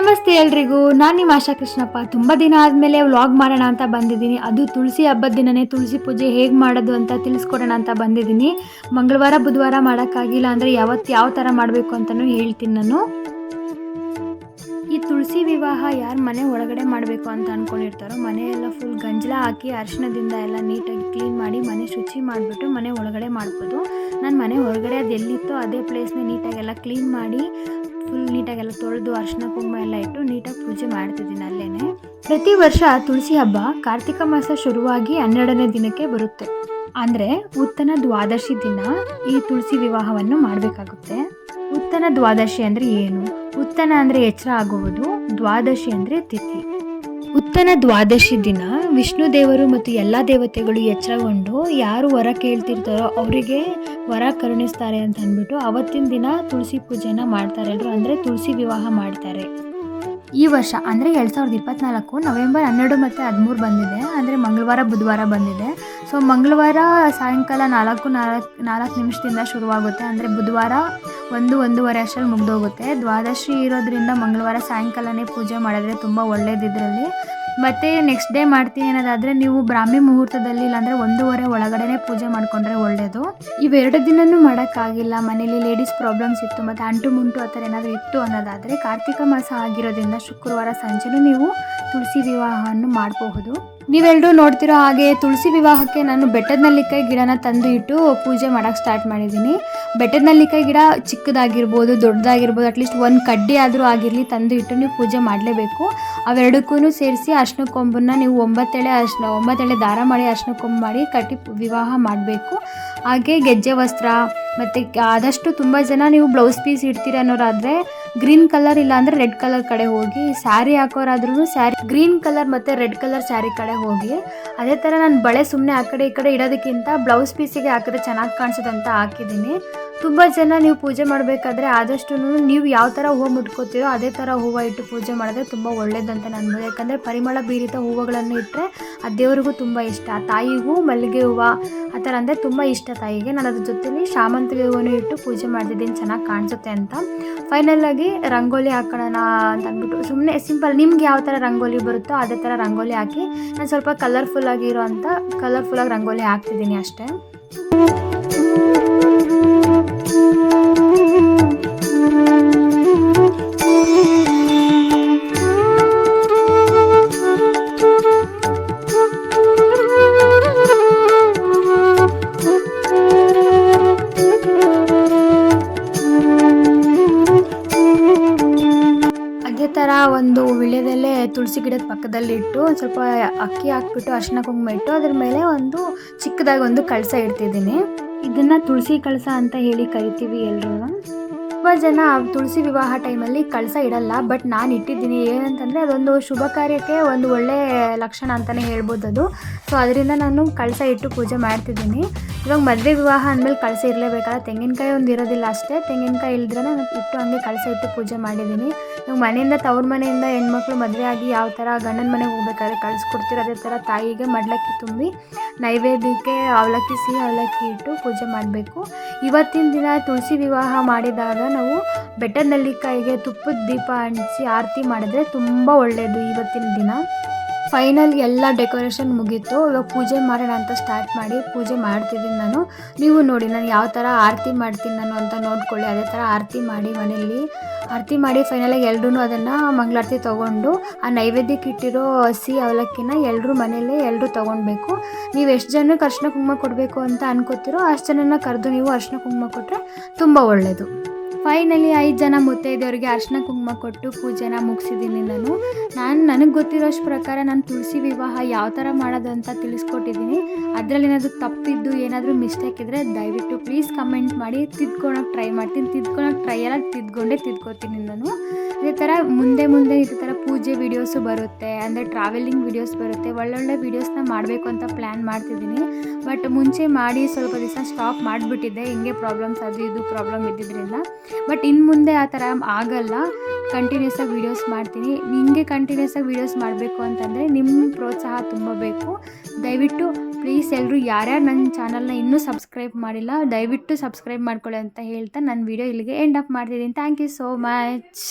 ನಮಸ್ತೆ ಎಲ್ರಿಗೂ, ನಾನು ನಿಮ್ಮ ಆಶಾ ಕೃಷ್ಣಪ್ಪ. ತುಂಬ ದಿನ ಆದಮೇಲೆ ವ್ಲಾಗ್ ಮಾಡೋಣ ಅಂತ ಬಂದಿದ್ದೀನಿ. ಅದು ತುಳಸಿ ಹಬ್ಬದ ದಿನನೇ ತುಳಸಿ ಪೂಜೆ ಹೇಗೆ ಮಾಡೋದು ಅಂತ ತಿಳಿಸ್ಕೊಡೋಣ ಅಂತ ಬಂದಿದ್ದೀನಿ. ಮಂಗಳವಾರ ಬುಧವಾರ ಮಾಡೋಕ್ಕಾಗಿಲ್ಲ ಅಂದರೆ ಯಾವ ಥರ ಮಾಡಬೇಕು ಅಂತಲೂ ಹೇಳ್ತೀನಿ ನಾನು. ಈ ತುಳಸಿ ವಿವಾಹ ಯಾರು ಮನೆ ಒಳಗಡೆ ಮಾಡಬೇಕು ಅಂತ ಅಂದ್ಕೊಂಡಿರ್ತಾರೋ ಮನೆಯೆಲ್ಲ ಫುಲ್ ಗಂಜಲ ಹಾಕಿ ಅರಿಶಿಣದಿಂದ ಎಲ್ಲ ನೀಟಾಗಿ ಕ್ಲೀನ್ ಮಾಡಿ ಮನೆ ಶುಚಿ ಮಾಡಿಬಿಟ್ಟು ಮನೆ ಒಳಗಡೆ ಮಾಡ್ಬೋದು. ನಾನು ಮನೆ ಹೊರಗಡೆ ಅದು ಎಲ್ಲಿತ್ತೋ ಅದೇ ಪ್ಲೇಸ್ನ ನೀಟಾಗೆಲ್ಲ ಕ್ಲೀನ್ ಮಾಡಿ ಫುಲ್ ನೀಟಾಗೆಲ್ಲ ತೊಳೆದು ಅರಿಶಿಣ ಕುಂಕುಮ ಎಲ್ಲ ಇಟ್ಟು ನೀಟಾಗಿ ಪೂಜೆ ಮಾಡ್ತಿದ್ದೀನಿ ಅಲ್ಲೇ. ಪ್ರತಿ ವರ್ಷ ತುಳಸಿ ಹಬ್ಬ ಕಾರ್ತಿಕ ಮಾಸ ಶುರುವಾಗಿ 12ನೇ ದಿನಕ್ಕೆ ಬರುತ್ತೆ. ಅಂದರೆ ಉತ್ತನ ದ್ವಾದಶಿ ದಿನ ಈ ತುಳಸಿ ವಿವಾಹವನ್ನು ಮಾಡಬೇಕಾಗುತ್ತೆ. ಉತ್ತನ ದ್ವಾದಶಿ ಅಂದರೆ ಏನು? ಉತ್ತನ ಅಂದರೆ ಎಚ್ಚರ ಆಗುವುದು, ದ್ವಾದಶಿ ಅಂದರೆ ತಿಥಿ. ಉತ್ತನ ದ್ವಾದಶಿ ದಿನ ವಿಷ್ಣು ದೇವರು ಮತ್ತು ಎಲ್ಲ ದೇವತೆಗಳು ಎಚ್ಚರಗೊಂಡು ಯಾರು ವರ ಕೇಳ್ತಿರ್ತಾರೋ ಅವರಿಗೆ ವರ ಕರುಣಿಸ್ತಾರೆ ಅಂತ ಅಂದ್ಬಿಟ್ಟು ಅವತ್ತಿನ ದಿನ ತುಳಸಿ ಪೂಜೆನ ಮಾಡ್ತಾರೆ ಎಲ್ಲರೂ. ಅಂದರೆ ತುಳಸಿ ವಿವಾಹ ಮಾಡ್ತಾರೆ. ಈ ವರ್ಷ ಅಂದರೆ 2024 ನವೆಂಬರ್ 12 ಮತ್ತು 13 ಬಂದಿದೆ. ಅಂದರೆ ಮಂಗಳವಾರ ಬುಧವಾರ ಬಂದಿದೆ. ಸೊ ಮಂಗಳವಾರ ಸಾಯಂಕಾಲ 4 ನಿಮಿಷದಿಂದ ಶುರುವಾಗುತ್ತೆ. ಅಂದರೆ ಬುಧವಾರ 1-1:30 ಅಷ್ಟರಲ್ಲಿ ಮುಗಿದೋಗುತ್ತೆ. ದ್ವಾದಶಿ ಇರೋದ್ರಿಂದ ಮಂಗಳವಾರ ಸಾಯಂಕಾಲನೇ ಪೂಜೆ ಮಾಡಿದ್ರೆ ತುಂಬ ಒಳ್ಳೇದು ಇದರಲ್ಲಿ. ಮತ್ತು ನೆಕ್ಸ್ಟ್ ಡೇ ಮಾಡ್ತೀನಿ ಅನ್ನೋದಾದರೆ ನೀವು ಬ್ರಾಹ್ಮಿ ಮುಹೂರ್ತದಲ್ಲಿ ಇಲ್ಲಾಂದರೆ 1:30 ಒಳಗಡೆ ಪೂಜೆ ಮಾಡಿಕೊಂಡ್ರೆ ಒಳ್ಳೆಯದು. ಇವೆರಡು ದಿನವೂ ಮಾಡೋಕ್ಕಾಗಿಲ್ಲ, ಮನೇಲಿ ಲೇಡೀಸ್ ಪ್ರಾಬ್ಲಮ್ಸ್ ಇತ್ತು ಮತ್ತು ಅಂಟು ಮುಂಟು ಆ ಥರ ಏನಾದರೂ ಇತ್ತು ಅನ್ನೋದಾದರೆ ಕಾರ್ತಿಕ ಮಾಸ ಆಗಿರೋದ್ರಿಂದ ಶುಕ್ರವಾರ ಸಂಜೆನೂ ನೀವು ತುಳಸಿ ವಿವಾಹವನ್ನು ಮಾಡಬಹುದು. ನೀವೆಲ್ಲರೂ ನೋಡ್ತಿರೋ ಹಾಗೆ ತುಳಸಿ ವಿವಾಹಕ್ಕೆ ನಾನು ಬೆಟ್ಟದ ನೆಲ್ಲಿಕಾಯಿ ಗಿಡನ ತಂದು ಇಟ್ಟು ಪೂಜೆ ಮಾಡೋಕ್ಕೆ ಸ್ಟಾರ್ಟ್ ಮಾಡಿದ್ದೀನಿ. ಬೆಟ್ಟದ ನೆಲ್ಲಿಕಾಯಿ ಗಿಡ ಚಿಕ್ಕದಾಗಿರ್ಬೋದು ದೊಡ್ಡದಾಗಿರ್ಬೋದು, ಅಟ್ಲೀಸ್ಟ್ ಒಂದು ಕಡ್ಡಿ ಆದರೂ ಆಗಿರಲಿ ತಂದು ಇಟ್ಟು ನೀವು ಪೂಜೆ ಮಾಡಲೇಬೇಕು. ಅವೆರಡಕ್ಕೂ ಸೇರಿಸಿ ಅರಿಶಿನ ಕೊಂಬನ್ನು ನೀವು 9 ಎಳೆ ದಾರ ಮಾಡಿ ಅರಿಶಿನ ಕೊಂಬು ಮಾಡಿ ಕಟ್ಟಿ ವಿವಾಹ ಮಾಡಬೇಕು. ಹಾಗೆ ಗೆಜ್ಜೆ ವಸ್ತ್ರ ಮತ್ತು ಆದಷ್ಟು ತುಂಬ ಜನ ನೀವು ಬ್ಲೌಸ್ ಪೀಸ್ ಇಡ್ತೀರ ಅನ್ನೋರಾದರೆ ಗ್ರೀನ್ ಕಲರ್ ಇಲ್ಲ ಅಂದರೆ ರೆಡ್ ಕಲರ್ ಕಡೆ ಹೋಗಿ, ಸ್ಯಾರಿ ಹಾಕೋರಾದ್ರೂ ಸ್ಯಾರಿ ಗ್ರೀನ್ ಕಲರ್ ಮತ್ತು ರೆಡ್ ಕಲರ್ ಸ್ಯಾರಿ ಕಡೆ ಹೋಗಿ. ಅದೇ ಥರ ನಾನು ಬಳೆ ಸುಮ್ಮನೆ ಆ ಕಡೆ ಈ ಕಡೆ ಇಡೋದಕ್ಕಿಂತ ಬ್ಲೌಸ್ ಪೀಸಿಗೆ ಹಾಕಿದ್ರೆ ಚೆನ್ನಾಗಿ ಕಾಣಿಸುತ್ತೆ ಅಂತ ಹಾಕಿದ್ದೀನಿ. ತುಂಬ ಜನ ನೀವು ಪೂಜೆ ಮಾಡಬೇಕಾದ್ರೆ ಆದಷ್ಟು ನೀವು ಯಾವ ಥರ ಹೂವು ಮುಟ್ಕೋತೀರೋ ಅದೇ ಥರ ಹೂವು ಇಟ್ಟು ಪೂಜೆ ಮಾಡಿದ್ರೆ ತುಂಬ ಒಳ್ಳೇದಂತ ಅನ್ಬೋದು. ಯಾಕಂದರೆ ಪರಿಮಳ ಬೀರಿತ ಹೂವುಗಳನ್ನು ಇಟ್ಟರೆ ಆ ದೇವರಿಗೂ ತುಂಬ ಇಷ್ಟ. ತಾಯಿಗೂ ಮಲ್ಲಿಗೆ ಹೂವು ಆ ಥರ ಅಂದರೆ ತುಂಬ ಇಷ್ಟ ತಾಯಿಗೆ. ನಾನು ಅದ್ರ ಜೊತೆಲಿ ಶಾಮಂತಿಗೆ ಹೂವನ್ನು ಇಟ್ಟು ಪೂಜೆ ಮಾಡ್ತಿದ್ದೀನಿ ಚೆನ್ನಾಗಿ ಕಾಣಿಸುತ್ತೆ ಅಂತ. ಫೈನಲಾಗಿ ರಂಗೋಲಿ ಹಾಕೋಣ ಅಂತ ಅಂದ್ಬಿಟ್ಟು ಸುಮ್ಮನೆ ಸಿಂಪಲ್ ನಿಮ್ಗೆ ಯಾವ ಥರ ರಂಗೋಲಿ ಬರುತ್ತೋ ಅದೇ ಥರ ರಂಗೋಲಿ ಹಾಕಿ ನಾನು ಸ್ವಲ್ಪ ಕಲರ್ಫುಲ್ಲಾಗಿ ರಂಗೋಲಿ ಹಾಕ್ತಿದ್ದೀನಿ ಅಷ್ಟೇ. ಅದೇ ಥರ ಒಂದು ವಿಳ್ಯದೆಲೆ ತುಳಸಿ ಗಿಡದ ಪಕ್ಕದಲ್ಲಿ ಇಟ್ಟು ಸ್ವಲ್ಪ ಅಕ್ಕಿ ಹಾಕ್ಬಿಟ್ಟು ಅರಿಶಿನ ಕುಂಕುಮ ಇಟ್ಟು ಅದ್ರ ಮೇಲೆ ಒಂದು ಚಿಕ್ಕದಾಗಿ ಒಂದು ಕಳಸ ಇಡ್ತಿದ್ದೀನಿ. ಇದನ್ನು ತುಳಸಿ ಕಳಸ ಅಂತ ಹೇಳಿ ಕರಿತೀವಿ ಎಲ್ಲರೂ. ತುಂಬ ಜನ ತುಳಸಿ ವಿವಾಹ ಟೈಮಲ್ಲಿ ಕಳಸ ಇಡಲ್ಲ, ಬಟ್ ನಾನು ಇಟ್ಟಿದ್ದೀನಿ. ಏನಂತಂದರೆ ಅದೊಂದು ಶುಭ ಕಾರ್ಯಕ್ಕೆ ಒಂದು ಒಳ್ಳೆಯ ಲಕ್ಷಣ ಅಂತಲೇ ಹೇಳ್ಬೋದು ಅದು. ಸೊ ಅದರಿಂದ ನಾನು ಕಳಸ ಇಟ್ಟು ಪೂಜೆ ಮಾಡ್ತಿದ್ದೀನಿ. ಇವಾಗ ಮದುವೆ ವಿವಾಹ ಅಂದಮೇಲೆ ಕಳಸ ಇರಲೇಬೇಕಲ್ಲ, ತೆಂಗಿನಕಾಯಿ ಒಂದು ಇರೋದಿಲ್ಲ ಅಷ್ಟೇ. ತೆಂಗಿನಕಾಯಿ ಇಲ್ಲದ್ರೆ ನಾನು ಇಟ್ಟು ಹಂಗೆ ಕಳಸ ಇಟ್ಟು ಪೂಜೆ ಮಾಡಿದ್ದೀನಿ. ಇವಾಗ ಮನೆಯಿಂದ ತವ್ರ ಮನೆಯಿಂದ ಹೆಣ್ಮಕ್ಳು ಮದುವೆ ಆಗಿ ಯಾವ ಥರ ಗಂಡನ ಮನೆಗೆ ಹೋಗ್ಬೇಕಾದ್ರೆ ಕಳಿಸ್ಕೊಡ್ತೀರೋ ಅದೇ ಥರ ತಾಯಿಗೆ ಮಡ್ಲಕ್ಕಿ ತುಂಬಿ ನೈವೇದ್ಯಕ್ಕೆ ಸಿಹಿ ಅವಲಕ್ಕಿ ಇಟ್ಟು ಪೂಜೆ ಮಾಡಬೇಕು. ಇವತ್ತಿನ ದಿನ ತುಳಸಿ ವಿವಾಹ ಮಾಡಿದಾಗ ನಾವು ಬೆಟ್ಟದ ನೆಲ್ಲಿಕಾಯಿಗೆ ತುಪ್ಪದ ದೀಪ ಹಂಚಿ ಆರತಿ ಮಾಡಿದ್ರೆ ತುಂಬ ಒಳ್ಳೆಯದು. ಇವತ್ತಿನ ದಿನ ಫೈನಲ್ ಎಲ್ಲ ಡೆಕೋರೇಷನ್ ಮುಗೀತು. ಇವಾಗ ಪೂಜೆ ಮಾಡೋಣ ಅಂತ ಸ್ಟಾರ್ಟ್ ಮಾಡಿ ಪೂಜೆ ಮಾಡ್ತಿದ್ದೀನಿ ನಾನು. ನೀವು ನೋಡಿ ನಾನು ಯಾವ ಥರ ಆರತಿ ಮಾಡ್ತೀನಿ ನಾನು ಅಂತ ನೋಡ್ಕೊಳ್ಳಿ. ಅದೇ ಥರ ಆರತಿ ಮಾಡಿ ಮನೆಯಲ್ಲಿ ಆರತಿ ಮಾಡಿ ಫೈನಲಾಗಿ ಎಲ್ಲರೂ ಅದನ್ನು ಮಂಗಳಾರತಿ ತೊಗೊಂಡು ಆ ನೈವೇದ್ಯಕ್ಕೆ ಇಟ್ಟಿರೋ ಹಸಿ ಅವಲಕ್ಕಿನ ಎಲ್ಲರೂ ಮನೆಯಲ್ಲೇ ತೊಗೊಳ್ಬೇಕು. ನೀವು ಎಷ್ಟು ಜನಕ್ಕೆ ಅರಿಶಿನ ಕುಂಕುಮ ಕೊಡಬೇಕು ಅಂತ ಅನ್ಕೋತೀರೋ ಅಷ್ಟು ಜನನ ಕರೆದು ನೀವು ಅರಿಶಿನ ಕುಂಕುಮ ಕೊಟ್ಟರೆ ತುಂಬ ಒಳ್ಳೆಯದು. ಫೈನಲಿ 5 ಜನ ಮುತ್ತೈದೆಯವರಿಗೆ ಅರಿಶಿನ ಕುಂಕುಮ ಕೊಟ್ಟು ಪೂಜೆನ ಮುಗಿಸಿದ್ದೀನಿ ನಾನು. ನನಗೆ ಗೊತ್ತಿರೋಷ್ಟು ಪ್ರಕಾರ ನಾನು ತುಳಸಿ ವಿವಾಹ ಯಾವ ಥರ ಮಾಡೋದು ಅಂತ ತಿಳಿಸ್ಕೊಟ್ಟಿದ್ದೀನಿ. ಅದರಲ್ಲಿ ಏನಾದರೂ ತಪ್ಪಿದ್ದು ಏನಾದರೂ ಮಿಸ್ಟೇಕ್ ಇದ್ದರೆ ದಯವಿಟ್ಟು ಪ್ಲೀಸ್ ಕಮೆಂಟ್ ಮಾಡಿ ತಿದ್ಕೊಳಕ್ಕೆ ಟ್ರೈ ಮಾಡ್ತೀನಿ. ತಿದ್ಕೋತೀನಿ ನಾನು. ಅದೇ ಥರ ಮುಂದೆ ಇದೇ ಥರ ಪೂಜೆ ವೀಡಿಯೋಸು ಬರುತ್ತೆ, ಅಂದರೆ ಟ್ರಾವೆಲಿಂಗ್ ವೀಡಿಯೋಸ್ ಬರುತ್ತೆ. ಒಳ್ಳೊಳ್ಳೆ ವೀಡಿಯೋಸ್ನ ಮಾಡಬೇಕು ಅಂತ ಪ್ಲ್ಯಾನ್ ಮಾಡ್ತಿದ್ದೀನಿ. ಬಟ್ ಮುಂಚೆ ಮಾಡಿ ಸ್ವಲ್ಪ ದಿವಸ ಸ್ಟಾಪ್ ಮಾಡಿಬಿಟ್ಟಿದ್ದೆ, ಹಿಂಗೆ ಪ್ರಾಬ್ಲಮ್ಸ್ ಅದು ಇದು ಪ್ರಾಬ್ಲಮ್ ಇದ್ದಿದ್ದರಿಂದ. ಬಟ್ ಇನ್ನು ಮುಂದೆ ಆ ಥರ ಆಗಲ್ಲ, ಕಂಟಿನ್ಯೂಸ್ ಆಗಿ ವೀಡಿಯೋಸ್ ಮಾಡ್ತೀನಿ. ನಿಮಗೆ ಕಂಟಿನ್ಯೂಸ್ ಆಗಿ ವೀಡಿಯೋಸ್ ಮಾಡಬೇಕು ಅಂತಂದರೆ ನಿಮ್ಮ ಪ್ರೋತ್ಸಾಹ ತುಂಬ ಬೇಕು. ದಯವಿಟ್ಟು ಪ್ಲೀಸ್ ಎಲ್ಲರೂ ಯಾರ್ಯಾರು ನನ್ನ ಚಾನಲ್ನ ಇನ್ನೂ ಸಬ್ಸ್ಕ್ರೈಬ್ ಮಾಡಿಲ್ಲ ದಯವಿಟ್ಟು ಸಬ್ಸ್ಕ್ರೈಬ್ ಮಾಡ್ಕೊಳ್ಳಿ ಅಂತ ಹೇಳ್ತಾ ನನ್ನ ವೀಡಿಯೋ ಇಲ್ಲಿಗೆ ಎಂಡ್ ಅಪ್ ಮಾಡ್ತಿದ್ದೀನಿ. Thank you so much.